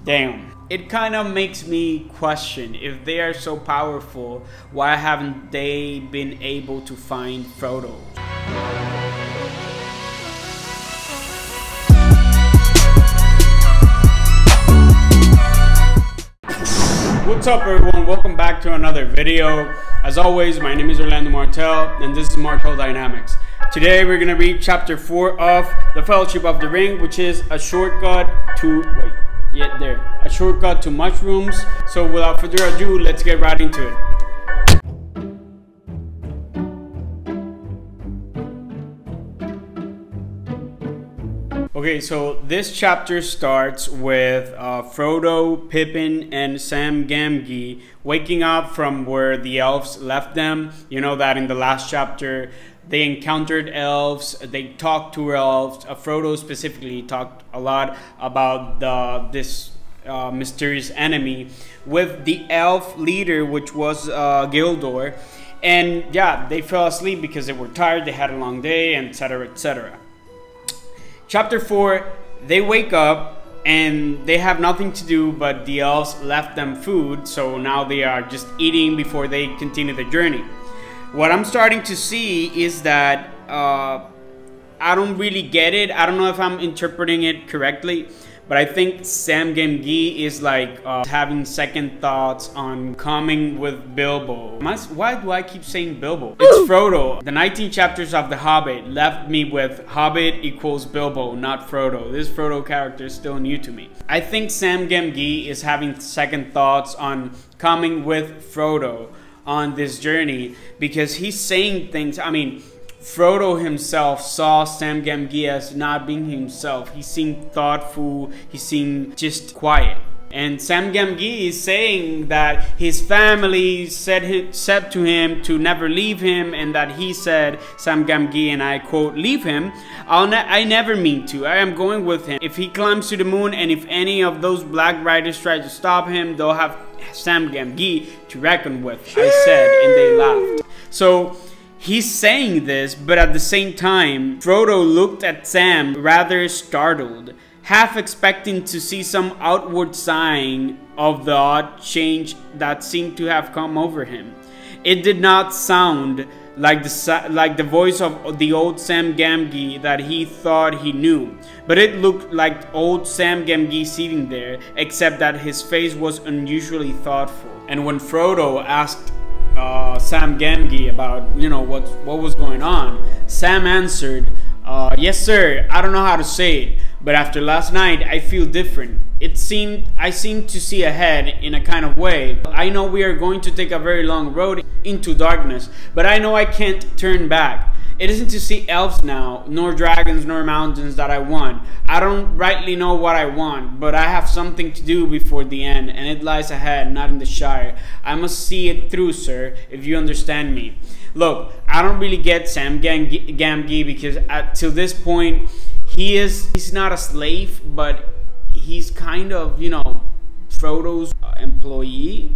Damn. It kind of makes me question, if they are so powerful, why haven't they been able to find Frodo? What's up everyone, welcome back to another video. As always, my name is Orlando Martel and this is Martel Dynamics. Today we're going to read chapter 4 of The Fellowship of the Ring, which is a shortcut to... a shortcut to mushrooms. So without further ado, let's get right into it. Okay, so this chapter starts with Frodo, Pippin, and Sam Gamgee waking up from where the elves left them. You know that in the last chapter they encountered elves, they talked to elves. Frodo specifically talked a lot about this mysterious enemy with the elf leader, which was Gildor. And yeah, they fell asleep because they were tired, they had a long day, and etc, etc. Chapter 4, they wake up and they have nothing to do, but the elves left them food, so now they are just eating before they continue the journey. What I'm starting to see is that I don't really get it. I don't know if I'm interpreting it correctly, but I think Sam Gamgee is like having second thoughts on coming with Bilbo. Why do I keep saying Bilbo? It's Frodo. The 19 chapters of The Hobbit left me with Hobbit equals Bilbo, not Frodo. This Frodo character is still new to me. I think Sam Gamgee is having second thoughts on coming with Frodo on this journey because he's saying things. I mean, Frodo himself saw Sam Gamgee as not being himself. He seemed thoughtful, he seemed just quiet. And Sam Gamgee is saying that his family said to him to never leave him, and that he said, Sam Gamgee, and I quote, "Leave him? I never mean to. I am going with him. If he climbs to the moon and if any of those black riders try to stop him, they'll have Sam Gamgee to reckon with," I said, and they laughed. So he's saying this, but at the same time, Frodo looked at Sam rather startled, half expecting to see some outward sign of the odd change that seemed to have come over him. It did not sound like the voice of the old Sam Gamgee that he thought he knew, but it looked like old Sam Gamgee sitting there, except that his face was unusually thoughtful. And when Frodo asked Sam Gamgee about, you know, what was going on, Sam answered, "Yes sir, I don't know how to say it, but after last night I feel different. I seem to see ahead in a kind of way. I know we are going to take a very long road into darkness, but I know I can't turn back. It isn't to see elves now, nor dragons, nor mountains that I want. I don't rightly know what I want, but I have something to do before the end, and it lies ahead, not in the Shire. I must see it through, sir, if you understand me." Look, I don't really get Sam Gamgee because till this point, he's not a slave, but he's kind of, you know, Frodo's employee.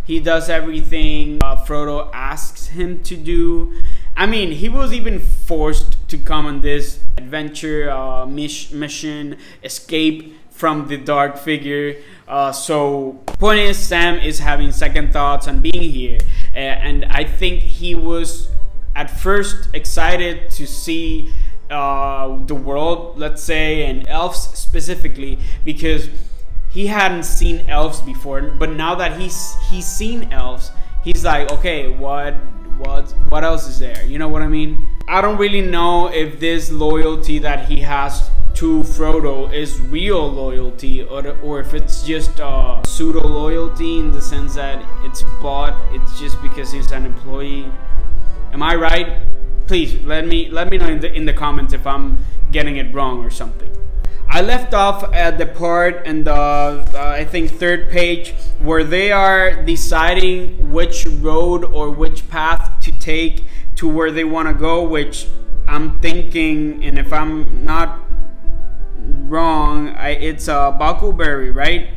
He does everything Frodo asks him to do. I mean, he was even forced to come on this adventure mission, escape from the dark figure. So point is, Sam is having second thoughts on being here, and I think he was at first excited to see the world, let's say, and elves specifically, because he hadn't seen elves before. But now that he's seen elves, he's like, okay, what else is there? You know what I mean? I don't really know if this loyalty that he has to Frodo is real loyalty, or if it's just pseudo loyalty in the sense that it's bought. It's just because he's an employee. Am I right? Please let me know in the comments if I'm getting it wrong or something. I left off at the part in the I think 3rd page where they are deciding which road or which path to take to where they want to go, which I'm thinking, and if I'm not wrong, it's Buckleberry, right?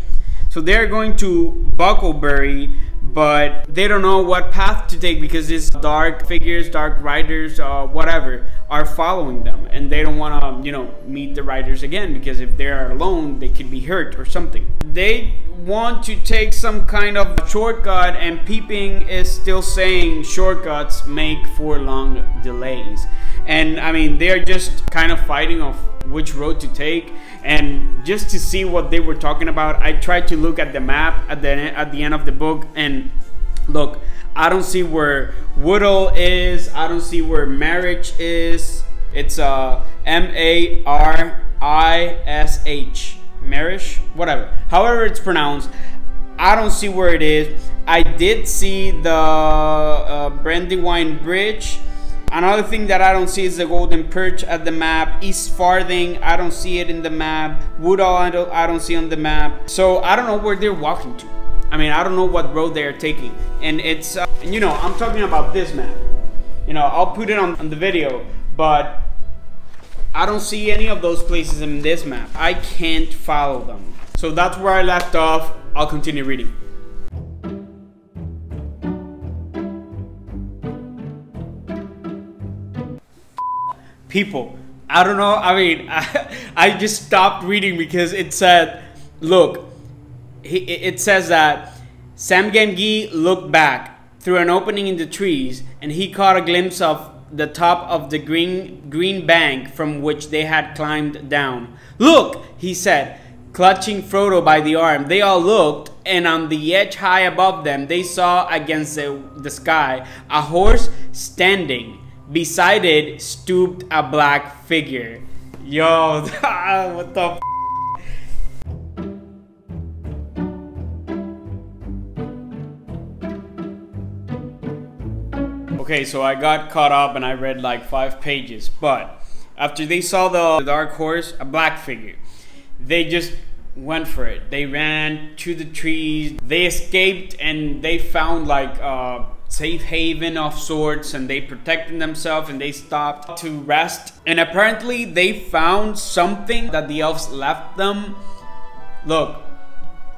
So they're going to Buckleberry, but they don't know what path to take because it's dark figures, dark riders, whatever, are following them, and they don't want to, you know, meet the riders again, because if they are alone, they could be hurt or something. They want to take some kind of shortcut, and Peeping is still saying shortcuts make for long delays. And I mean, they're just kind of fighting of which road to take. And just to see what they were talking about, I tried to look at the map at the end of the book, and look, I don't see where Woodall is. I don't see where Marriage is. It's M-A-R-I-S-H. Marish, whatever. However it's pronounced, I don't see where it is. I did see the Brandywine Bridge. Another thing that I don't see is the Golden Perch at the map. East Farthing, I don't see it in the map. Woodall, I don't see on the map. So I don't know where they're walking to. I mean, I don't know what road they're taking. And it's, you know, I'm talking about this map. You know, I'll put it on the video, but I don't see any of those places in this map. I can't follow them. So that's where I left off. I'll continue reading. People, I don't know. I mean, I just stopped reading because it said, look, it says that Sam Gamgee looked back through an opening in the trees, and he caught a glimpse of the top of the green bank from which they had climbed down. Look, he said, clutching Frodo by the arm. They all looked, and on the edge high above them, they saw against the sky a horse standing. Beside it stooped a black figure. Yo, what the f? Okay, so I got caught up and I read like 5 pages, but after they saw the dark horse, a black figure, they just went for it. They ran to the trees, they escaped, and they found like safe haven of sorts, and they protected themselves, and they stopped to rest. And apparently they found something that the elves left them. Look,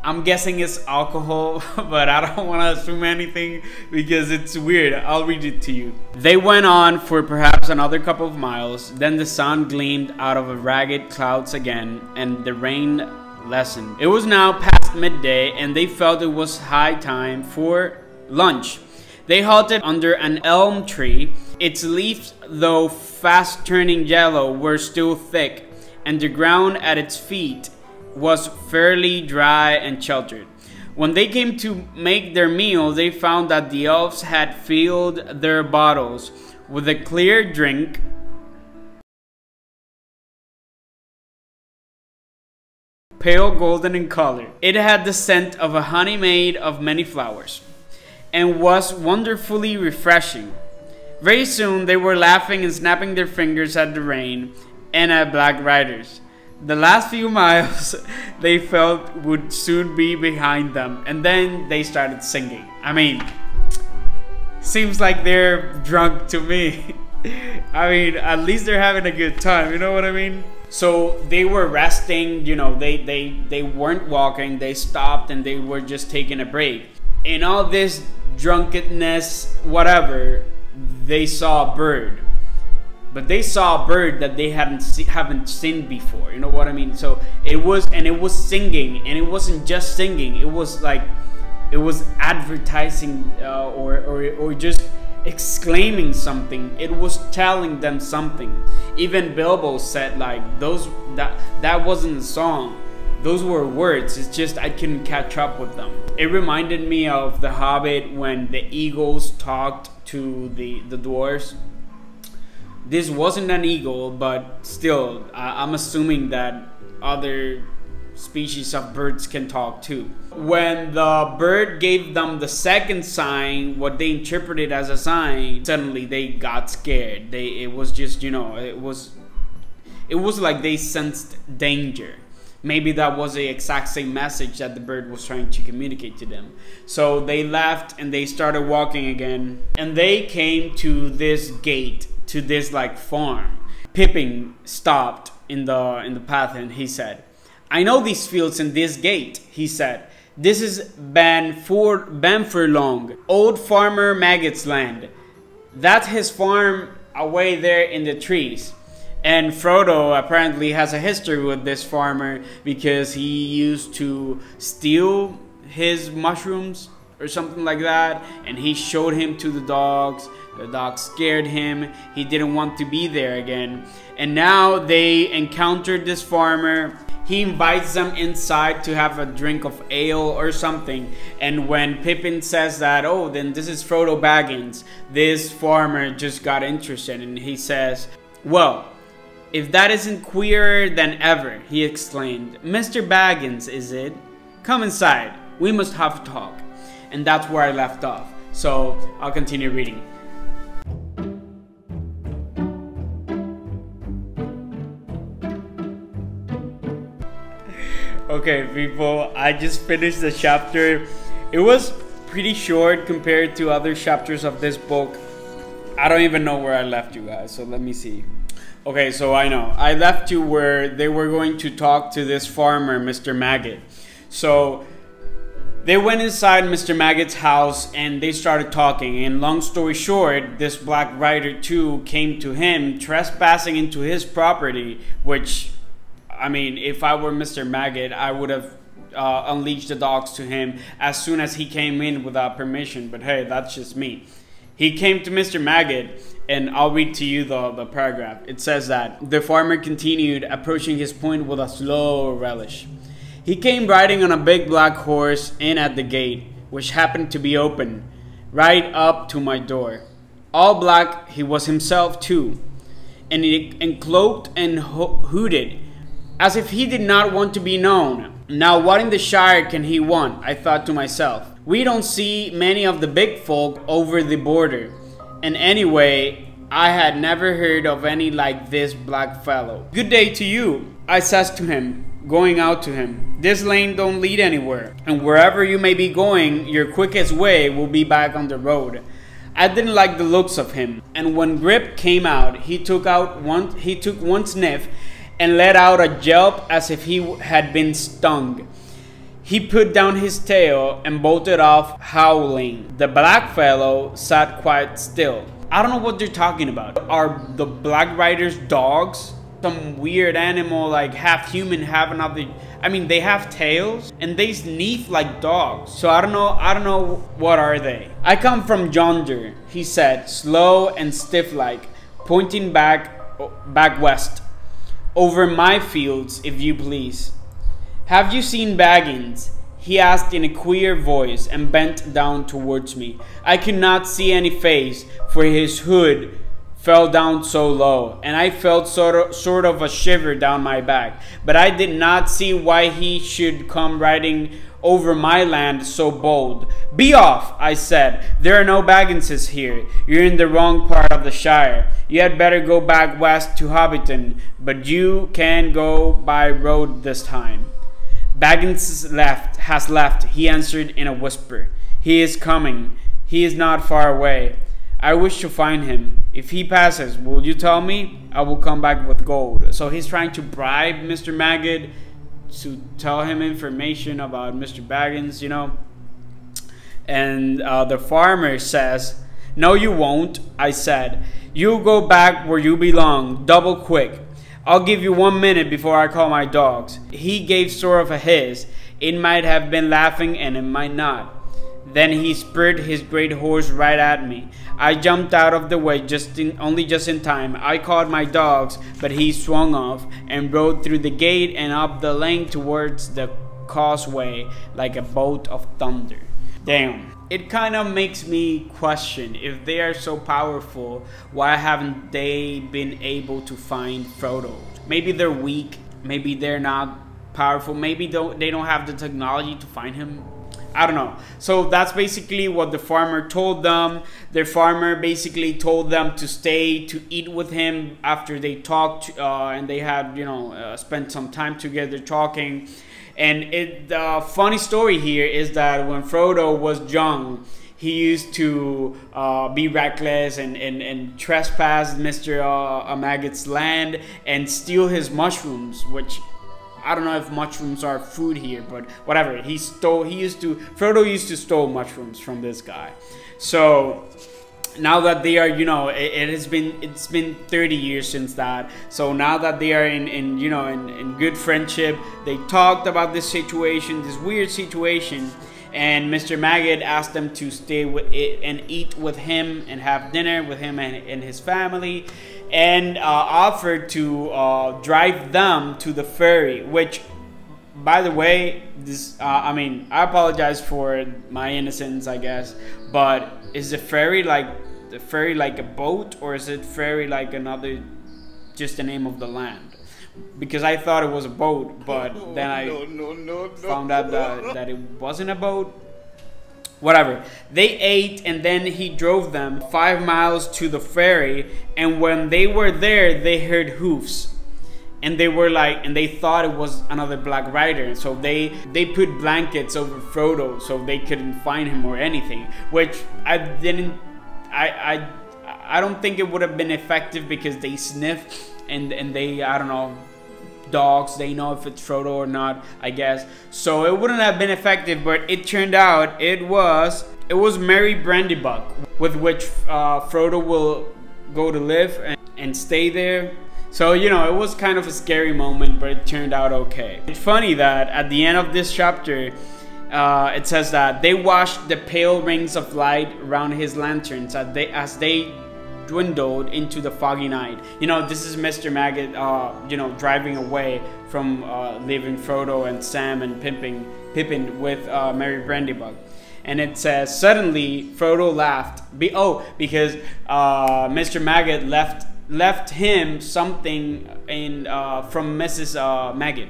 I'm guessing it's alcohol, but I don't want to assume anything because it's weird. I'll read it to you. They went on for perhaps another couple of miles. Then the sun gleamed out of a ragged clouds again, and the rain lessened. It was now past midday, and they felt it was high time for lunch. They halted under an elm tree. Its leaves, though fast turning yellow, were still thick, and the ground at its feet was fairly dry and sheltered. When they came to make their meal, they found that the elves had filled their bottles with a clear drink, pale golden in color. It had the scent of a honey made of many flowers, and was wonderfully refreshing. Very soon they were laughing and snapping their fingers at the rain and at black riders. The last few miles they felt would soon be behind them, and then they started singing. I mean, seems like they're drunk to me. I mean, at least they're having a good time, you know what I mean? So they were resting, you know, they weren't walking, they stopped, and they were just taking a break. In all this drunkenness, whatever, they saw a bird. But they saw a bird that they haven't seen before. You know what I mean? So it was singing, and it wasn't just singing. It was like, it was advertising or just exclaiming something. It was telling them something. Even Bilbo said like that wasn't a song. Those were words. It's just I couldn't catch up with them. It reminded me of The Hobbit when the eagles talked to the dwarves. This wasn't an eagle, but still, I'm assuming that other species of birds can talk too. When the bird gave them the second sign, what they interpreted as a sign, suddenly they got scared. It was just, you know, it was like they sensed danger. Maybe that was the exact same message that the bird was trying to communicate to them. So they left and they started walking again, and they came to this gate, to this like farm. Pippin stopped in the path, and he said, "I know these fields and this gate," he said. "This is Banfurlong, old farmer Maggot's land. That's his farm away there in the trees. And Frodo apparently has a history with this farmer because he used to steal his mushrooms or something like that, and he showed him to the dogs. The dogs scared him. He didn't want to be there again. And now they encountered this farmer. He invites them inside to have a drink of ale or something. And when Pippin says that, oh, then this is Frodo Baggins, this farmer just got interested, and he says, well, if that isn't queerer than ever, he exclaimed. Mr. Baggins, is it? Come inside. We must have a talk. And that's where I left off. So I'll continue reading. Okay, people, I just finished the chapter. It was pretty short compared to other chapters of this book. I don't even know where I left you guys, so let me see. Okay, so I know. I left you where they were going to talk to this farmer, Mr. Maggot. So they went inside Mr. Maggot's house and they started talking. And long story short, this Black Rider 2 came to him trespassing into his property, which, I mean, if I were Mr. Maggot, I would have unleashed the dogs to him as soon as he came in without permission. But hey, that's just me. He came to Mr. Maggot, and I'll read to you the paragraph. It says that the farmer continued, approaching his point with a slow relish. He came riding on a big black horse in at the gate, which happened to be open, right up to my door. All black, he was himself too, and cloaked and hooded, as if he did not want to be known. Now what in the Shire can he want? I thought to myself. We don't see many of the big folk over the border. And anyway, I had never heard of any like this black fellow. Good day to you, I says to him, going out to him. This lane don't lead anywhere, and wherever you may be going, your quickest way will be back on the road. I didn't like the looks of him, and when Grip came out, he took one sniff and let out a yelp as if he had been stung. He put down his tail and bolted off howling. The black fellow sat quite still. I don't know what they're talking about. Are the Black Riders dogs? Some weird animal, like half human, half another. I mean, they have tails and they sniff like dogs. So I don't know what are they. I come from yonder, he said, slow and stiff like, pointing back west. Over my fields, if you please. Have you seen Baggins? He asked in a queer voice and bent down towards me. I could not see any face, for his hood fell down so low, and I felt sort of a shiver down my back. But I did not see why he should come riding over my land so bold. Be off, I said. There are no Bagginses here. You're in the wrong part of the Shire. You had better go back west to Hobbiton, but you can go by road this time. Baggins has left, he answered in a whisper. He is coming. He is not far away. I wish to find him. If he passes, will you tell me? I will come back with gold. So he's trying to bribe Mr. Maggot to tell him information about Mr. Baggins, you know. And the farmer says, no, you won't, I said. You go back where you belong, double quick. I'll give you 1 minute before I call my dogs. He gave sort of a hiss. It might have been laughing and it might not. Then he spurred his great horse right at me. I jumped out of the way only just in time. I called my dogs, but he swung off and rode through the gate and up the lane towards the causeway like a bolt of thunder. Damn. It kind of makes me question, if they are so powerful, why haven't they been able to find Frodo? Maybe they're weak, maybe they're not powerful, maybe they don't have the technology to find him. I don't know. So that's basically what the farmer told them. The farmer basically told them to stay to eat with him after they talked and they had, you know, spent some time together talking. And the funny story here is that when Frodo was young, he used to be reckless and trespass Mr. Maggot's land and steal his mushrooms, which I don't know if mushrooms are food here, but whatever. Frodo used to steal mushrooms from this guy. So now that they are, you know, it's been 30 years since that. So now that they are in you know, in good friendship, they talked about this situation, this weird situation, and Mr. Maggot asked them to stay with it and eat with him and have dinner with him and his family, and offered to drive them to the ferry, which, by the way, this I mean, I apologize for my innocence, I guess, but is the ferry like a boat, or is it ferry like another, just the name of the land? Because I thought it was a boat, but then I found out that it wasn't a boat. Whatever. They ate, and then he drove them 5 miles to the ferry, and when they were there, they heard hoofs. And they were like, and they thought it was another Black Rider. So they put blankets over Frodo so they couldn't find him or anything. Which I don't think it would have been effective, because they sniff and they, I don't know, dogs, they know if it's Frodo or not, I guess. So it wouldn't have been effective, but it turned out it was Merry Brandybuck, with which Frodo will go to live and stay there. So, you know, it was kind of a scary moment, but it turned out okay. It's funny that at the end of this chapter, it says that they watched the pale rings of light around his lanterns as they dwindled into the foggy night. You know, this is Mr. Maggot, you know, driving away from leaving Frodo and Sam and Pippin with Merry Brandybuck. And it says, suddenly Frodo laughed. Because Mr. Maggot left him something from Mrs. Maggot.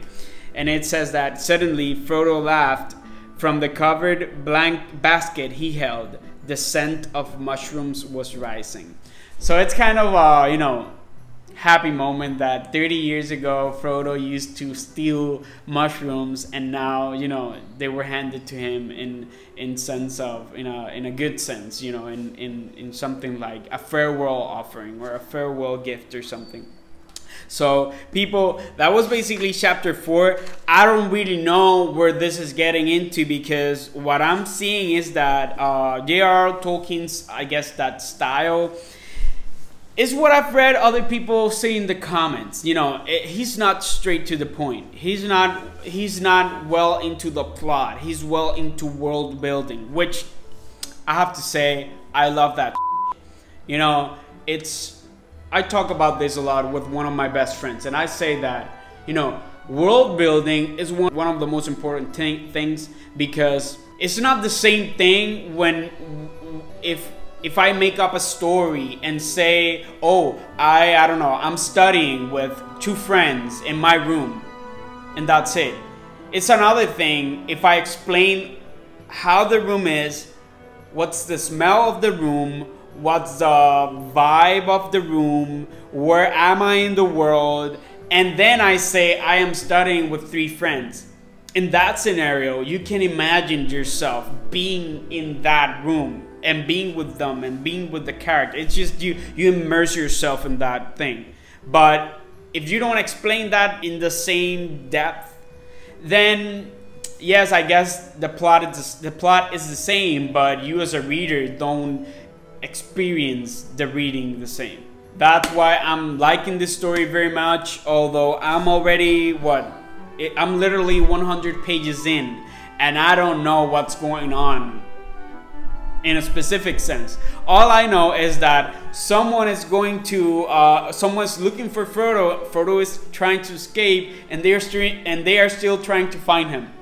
And it says that suddenly Frodo laughed. From the covered blank basket he held, the scent of mushrooms was rising. So it's kind of you know, happy moment that 30 years ago Frodo used to steal mushrooms, and now, you know, they were handed to him in sense of, in a good sense, you know, in something like a farewell offering or a farewell gift or something. So people, that was basically chapter 4. I don't really know where this is getting into, because what I'm seeing is that j.r.r. Tolkien's, I guess, that style is what I've read other people say in the comments. You know, he's not straight to the point. He's not well into the plot. He's well into world building, which I have to say, I love that. You know, I talk about this a lot with one of my best friends, and I say that, you know, world building is one of the most important things, because it's not the same thing when if I make up a story and say, oh, I don't know, I'm studying with 2 friends in my room, and that's it. It's another thing if I explain how the room is, what's the smell of the room, what's the vibe of the room, where am I in the world, and then I say I am studying with 3 friends. In that scenario, you can imagine yourself being in that room and being with them and being with the character. It's just you immerse yourself in that thing. But if you don't explain that in the same depth, then yes, I guess the plot is the same, but you as a reader don't experience the reading the same. That's why I'm liking this story very much, although I'm already, I'm literally 100 pages in, and I don't know what's going on in a specific sense. All I know is that someone's looking for Frodo. Frodo is trying to escape, and they are still trying to find him.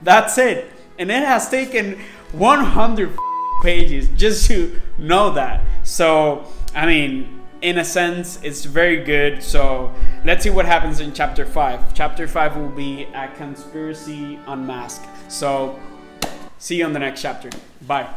That's it. And it has taken 100 pages just to know that. So, I mean, in a sense, it's very good. So, let's see what happens in chapter 5. Chapter 5 will be a conspiracy unmasked. So, see you on the next chapter. Bye.